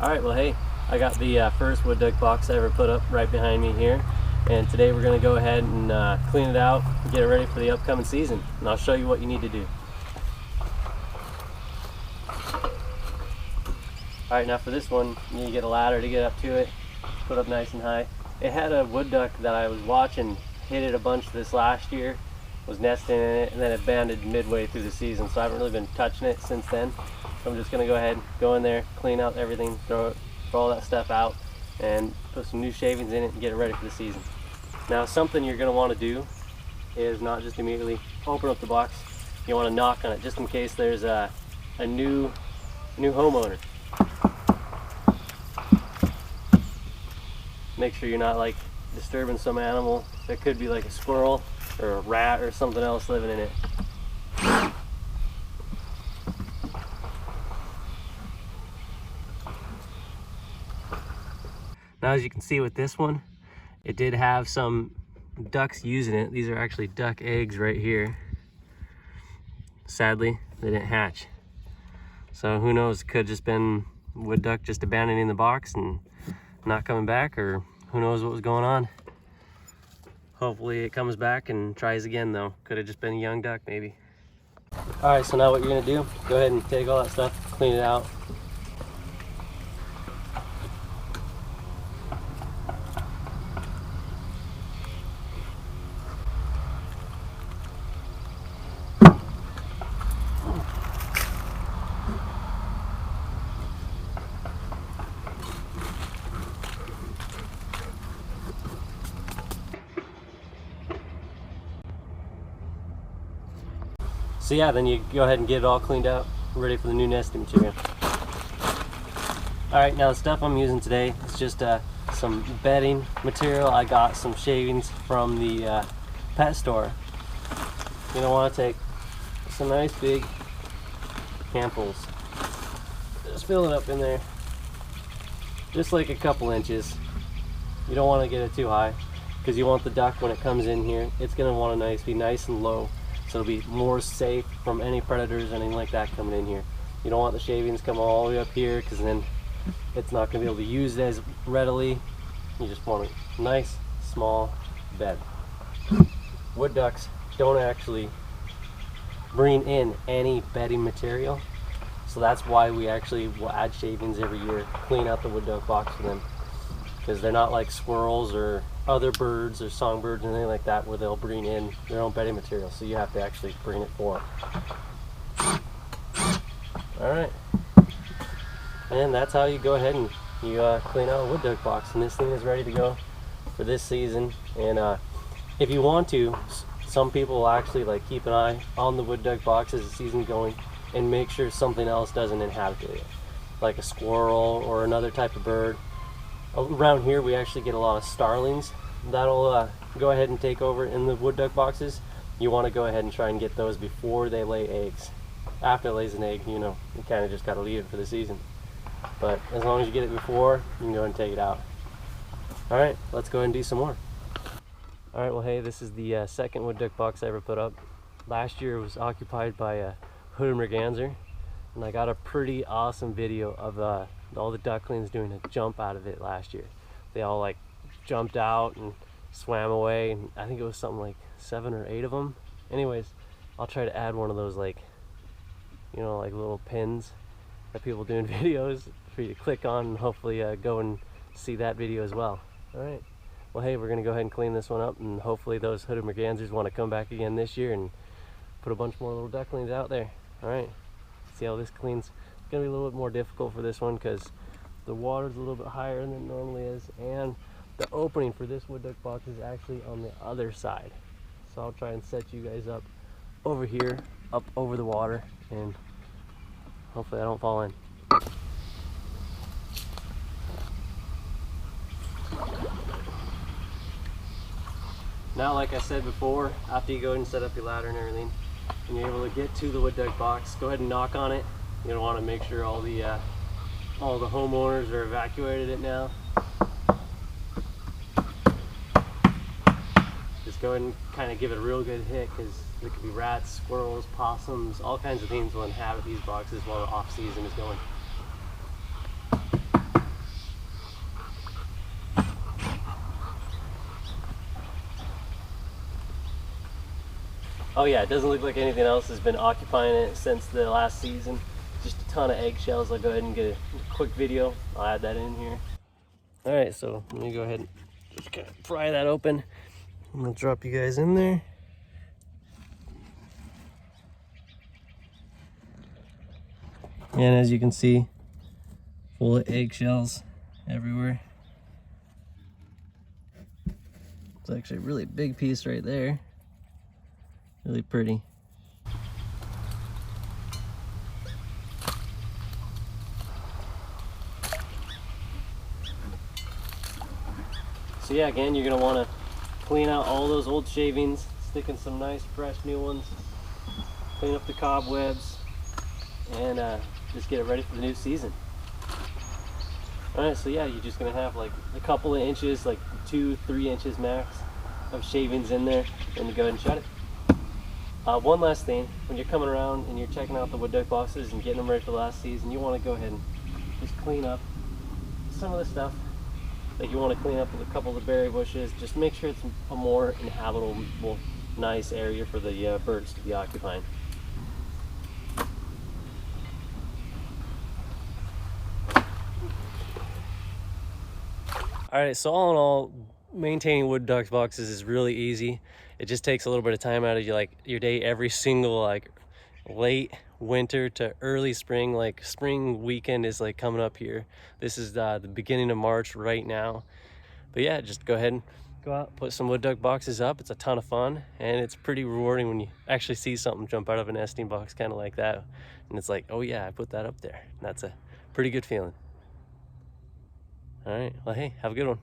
Alright, well hey, I got the first wood duck box I ever put up right behind me here, and today we're going to go ahead and clean it out and get it ready for the upcoming season, and I'll show you what you need to do. Alright, now for this one, you need to get a ladder to get up to it, put up nice and high. It had a wood duck that I was watching hit it a bunch this last year, was nesting in it, and then it banded midway through the season, so I haven't really been touching it since then. So I'm just going to go ahead, go in there, clean out everything, throw all that stuff out, and put some new shavings in it and get it ready for the season. Now something you're going to want to do is not just immediately open up the box. You want to knock on it just in case there's a new homeowner. Make sure you're not like disturbing some animal. That could be like a squirrel or a rat or something else living in it. Now as you can see with this one, it did have some ducks using it. These are actually duck eggs right here. Sadly, they didn't hatch. So who knows, it could have just been wood duck just abandoning the box and not coming back, or who knows what was going on. Hopefully it comes back and tries again though. Could have just been a young duck maybe. Alright, so now what you're going to do, go ahead and take all that stuff, clean it out. So yeah, then you go ahead and get it all cleaned out, ready for the new nesting material. Alright, now the stuff I'm using today is just some bedding material. I got some shavings from the pet store. You're going to want to take some nice big handfuls. Just fill it up in there, just like a couple inches. You don't want to get it too high, because you want the duck, when it comes in here, it's going to want to be nice and low. So it'll be more safe from any predators, anything like that coming in here. You don't want the shavings come all the way up here, because then it's not going to be able to use it as readily. You just want a nice small bed. Wood ducks don't actually bring in any bedding material, so that's why we actually will add shavings every year, clean out the wood duck box for them, because they're not like squirrels or other birds or songbirds or anything like that where they'll bring in their own bedding material, so you have to actually bring it for them. Alright, and that's how you go ahead and you clean out a wood duck box, and this thing is ready to go for this season. And if you want to, some people will actually like keep an eye on the wood duck box as the season's going and make sure something else doesn't inhabit it, like a squirrel or another type of bird. Around here we actually get a lot of starlings that'll go ahead and take over in the wood duck boxes. You want to go ahead and try and get those before they lay eggs. After it lays an egg, you know, you kind of just got to leave it for the season. But as long as you get it before, you can go ahead and take it out. Alright, let's go ahead and do some more. Alright, well hey, this is the second wood duck box I ever put up. Last year it was occupied by a hooded merganser, and I got a pretty awesome video of all the ducklings doing a jump out of it last year. They all like jumped out and swam away, and I think it was something like 7 or 8 of them. Anyways, I'll try to add one of those, like, you know, like little pins that people do in videos for you to click on, and hopefully go and see that video as well. Alright, well hey, we're gonna go ahead and clean this one up, and hopefully those hooded mergansers want to come back again this year and put a bunch more little ducklings out there. Alright, see how this cleans. It's gonna be a little bit more difficult for this one because the water's a little bit higher than it normally is, and the opening for this wood duck box is actually on the other side. So I'll try and set you guys up over here, up over the water, and hopefully I don't fall in. Now, like I said before, after you go ahead and set up your ladder and everything, and you're able to get to the wood duck box, go ahead and knock on it. You're gonna want to make sure all the homeowners are evacuated it now. Just go ahead and kind of give it a real good hit, because there could be rats, squirrels, possums, all kinds of things will inhabit these boxes while the off season is going. Oh yeah, it doesn't look like anything else has been occupying it since the last season. Just a ton of eggshells. I'll go ahead and get a quick video. I'll add that in here. All right, so let me go ahead and just kind of pry that open. I'm gonna drop you guys in there. And as you can see, full of eggshells everywhere. It's actually a really big piece right there. Really pretty. So yeah, again, you're gonna wanna clean out all those old shavings, stick in some nice fresh new ones, clean up the cobwebs, and just get it ready for the new season. Alright, so yeah, you're just gonna have like a couple of inches, like 2-3 inches max of shavings in there, and you go ahead and shut it. One last thing, when you're coming around and you're checking out the wood duck boxes and getting them ready for the last season, you want to go ahead and just clean up some of the stuff. Like you want to clean up with a couple of the berry bushes. Just make sure it's a more inhabitable, nice area for the birds to be occupying. Alright, so all in all, maintaining wood duck boxes is really easy. It just takes a little bit of time out of your day every single like late winter to early spring. Like spring weekend is like coming up here. This is the beginning of March right now. But yeah, just go ahead and go out, put some wood duck boxes up. It's a ton of fun, and it's pretty rewarding when you actually see something jump out of a nesting box kind of like that. And it's like, oh yeah, I put that up there. And that's a pretty good feeling. All right, well, hey, have a good one.